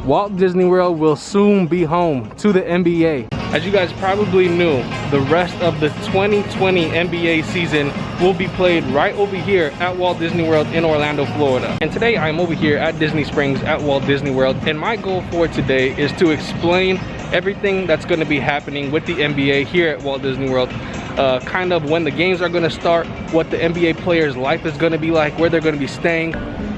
Walt Disney World will soon be home to the NBA. As you guys probably knew, the rest of the 2020 NBA season will be played right over here at Walt Disney World in Orlando, Florida. And today I'm over here at Disney Springs at Walt Disney World, and my goal for today is to explain everything that's going to be happening with the NBA here at Walt Disney World. Kind of when the games are going to start, what the NBA players' life is going to be like, where they're going to be staying.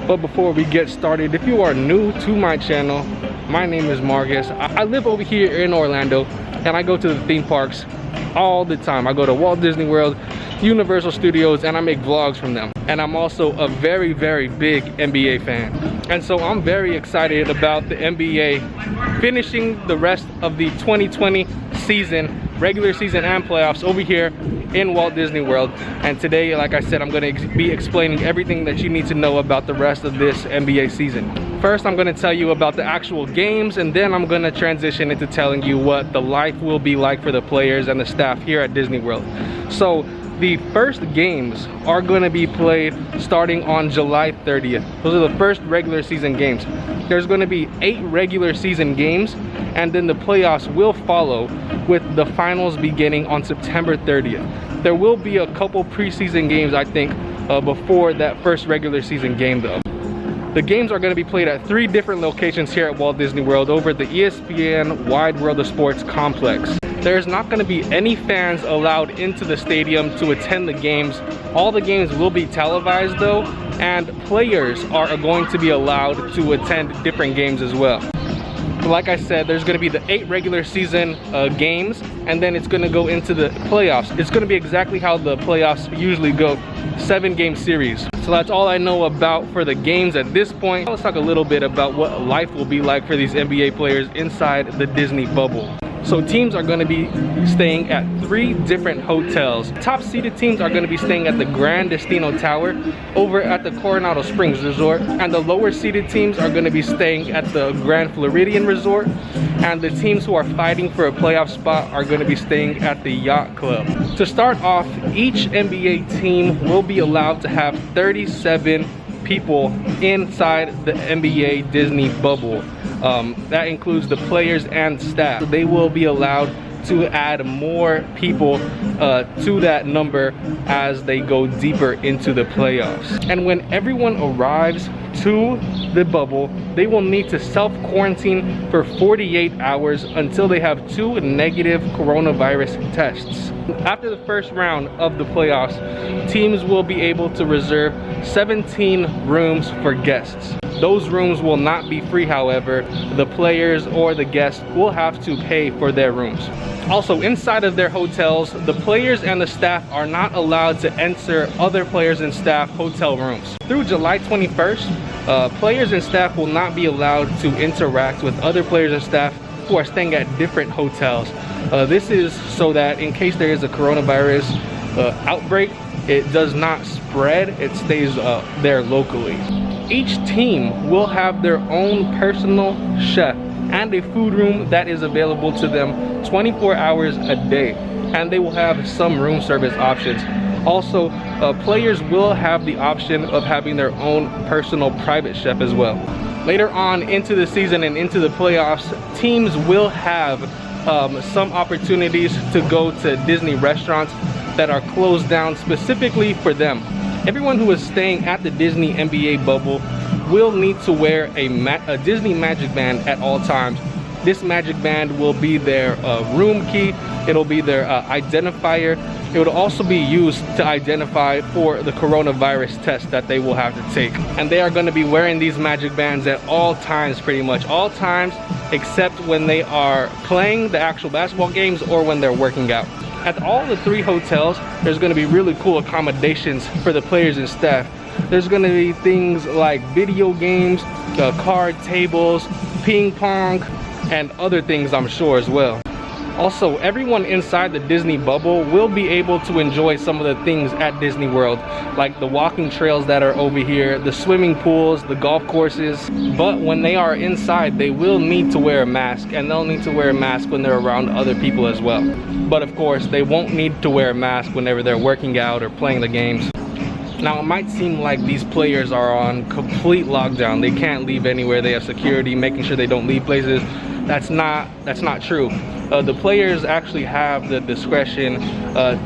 But before we get started, if you are new to my channel, my name is Marcus. I live over here in Orlando, and I go to the theme parks all the time. I go to Walt Disney World, Universal Studios, and I make vlogs from them. And I'm also a very, very big NBA fan. And so I'm very excited about the NBA finishing the rest of the 2020 season, regular season and playoffs over here in Walt Disney World. And today, like I said, I'm going to be explaining everything that you need to know about the rest of this NBA season. First, I'm going to tell you about the actual games, and then I'm going to transition into telling you what the life will be like for the players and the staff here at Disney World. So the first games are going to be played starting on July 30th. Those are the first regular season games. There's going to be 8 regular season games, and then the playoffs will follow with the finals beginning on September 30th. There will be a couple preseason games, I think, before that first regular season game though. The games are going to be played at 3 different locations here at Walt Disney World over at the ESPN Wide World of Sports complex. There's not going to be any fans allowed into the stadium to attend the games. All the games will be televised though, and players are going to be allowed to attend different games as well. Like I said, there's going to be the 8 regular season games, and then it's going to go into the playoffs. It's going to be exactly how the playoffs usually go, 7-game series. So that's all I know about for the games at this point. Let's talk a little bit about what life will be like for these NBA players inside the Disney bubble. So teams are going to be staying at 3 different hotels. Top seeded teams are going to be staying at the Grand Destino Tower over at the Coronado Springs Resort, and the lower seeded teams are going to be staying at the Grand Floridian Resort, and the teams who are fighting for a playoff spot are going to be staying at the Yacht Club. To start off, each NBA team will be allowed to have 37 people inside the NBA Disney bubble. That includes the players and staff. They will be allowed to add more people to that number as they go deeper into the playoffs. And when everyone arrives to the bubble, they will need to self-quarantine for 48 hours until they have 2 negative coronavirus tests. After the first round of the playoffs, teams will be able to reserve 17 rooms for guests. Those rooms will not be free, however. The players or the guests will have to pay for their rooms. Also, inside of their hotels, the players and the staff are not allowed to enter other players and staff hotel rooms. Through July 21st, players and staff will not be allowed to interact with other players and staff who are staying at different hotels. This is so that in case there is a coronavirus outbreak, it does not spread, it stays there locally. Each team will have their own personal chef and a food room that is available to them 24 hours a day, and they will have some room service options. Also, players will have the option of having their own personal private chef as well. Later on into the season and into the playoffs, teams will have some opportunities to go to Disney restaurants that are closed down specifically for them. Everyone who is staying at the Disney NBA bubble will need to wear a Disney Magic Band at all times. This Magic Band will be their room key. It'll be their identifier. It will also be used to identify for the coronavirus test that they will have to take. And they are going to be wearing these Magic Bands at all times, pretty much all times, except when they are playing the actual basketball games or when they're working out. At all the 3 hotels, there's going to be really cool accommodations for the players and staff. There's going to be things like video games, card tables, ping pong, and other things I'm sure as well. Also, everyone inside the Disney bubble will be able to enjoy some of the things at Disney World, like the walking trails that are over here, the swimming pools, the golf courses. But when they are inside, they will need to wear a mask, and they'll need to wear a mask when they're around other people as well. But of course, they won't need to wear a mask whenever they're working out or playing the games. Now, it might seem like these players are on complete lockdown. They can't leave anywhere. They have security making sure they don't leave places. That's not true. The players actually have the discretion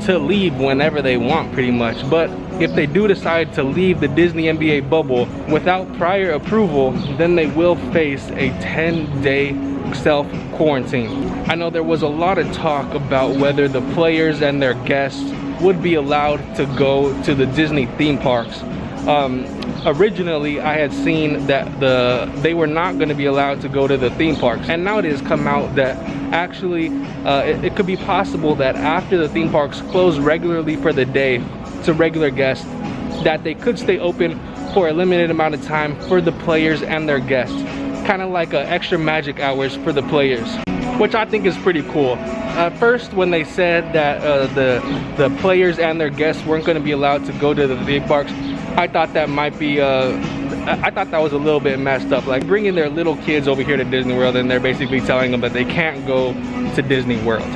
to leave whenever they want, pretty much. But if they do decide to leave the Disney NBA bubble without prior approval, then they will face a 10-day self-quarantine. I know there was a lot of talk about whether the players and their guests would be allowed to go to the Disney theme parks. Originally, I had seen that they were not going to be allowed to go to the theme parks, and now it has come out that actually it could be possible that after the theme parks close regularly for the day to regular guests, that they could stay open for a limited amount of time for the players and their guests, kind of like extra magic hours for the players, which I think is pretty cool. At first, when they said that the players and their guests weren't going to be allowed to go to the theme parks, I thought that might be I thought that was a little bit messed up, like bringing their little kids over here to Disney World and they're basically telling them that they can't go to Disney World.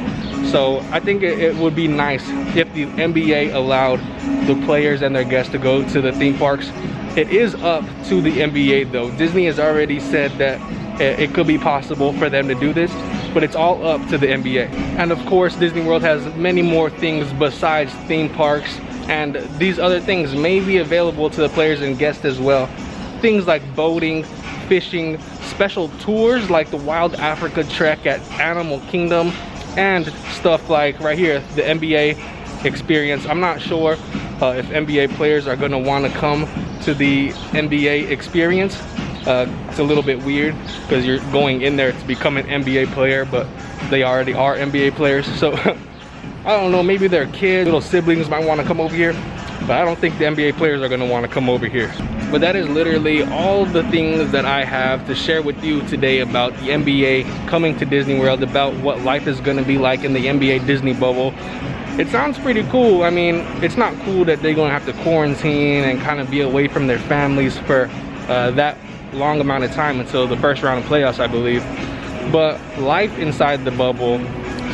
So I think it would be nice if the NBA allowed the players and their guests to go to the theme parks. It is up to the NBA though. Disney has already said that it could be possible for them to do this, but it's all up to the NBA. And of course, Disney World has many more things besides theme parks, and these other things may be available to the players and guests as well. Things like boating, fishing, special tours like the Wild Africa Trek at Animal Kingdom, and stuff like right here, the NBA experience. I'm not sure if NBA players are going to want to come to the NBA experience. It's a little bit weird because you're going in there to become an NBA player, but they already are NBA players. So I don't know, maybe their kids, little siblings might want to come over here, but I don't think the NBA players are going to want to come over here. But that is literally all the things that I have to share with you today about the NBA coming to Disney World, about what life is going to be like in the NBA Disney bubble. It sounds pretty cool. I mean, it's not cool that they're going to have to quarantine and kind of be away from their families for that long amount of time until the first round of playoffs, I believe. But life inside the bubble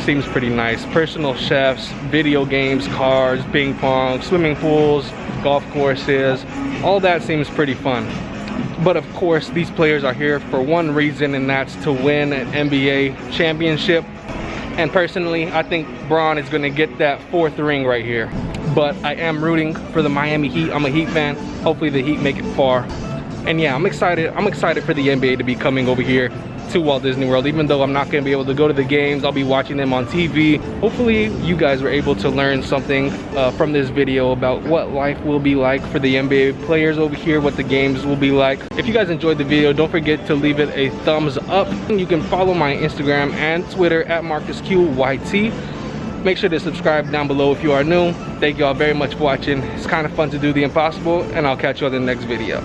seems pretty nice. Personal chefs, video games, cars, ping pong, swimming pools, golf courses, all that seems pretty fun. But of course, these players are here for one reason, and that's to win an NBA championship. And personally, I think Bron is going to get that 4th ring right here. But I am rooting for the Miami Heat. I'm a Heat fan. Hopefully the Heat make it far. And yeah, I'm excited for the NBA to be coming over here to Walt Disney World. Even though I'm not going to be able to go to the games, I'll be watching them on TV. Hopefully you guys were able to learn something from this video about what life will be like for the NBA players over here, what the games will be like. If you guys enjoyed the video, don't forget to leave it a thumbs up. You can follow my Instagram and Twitter at MarcusQYT. Make sure to subscribe down below if you are new. Thank you all very much for watching. It's kind of fun to do the impossible, and I'll catch you on the next video.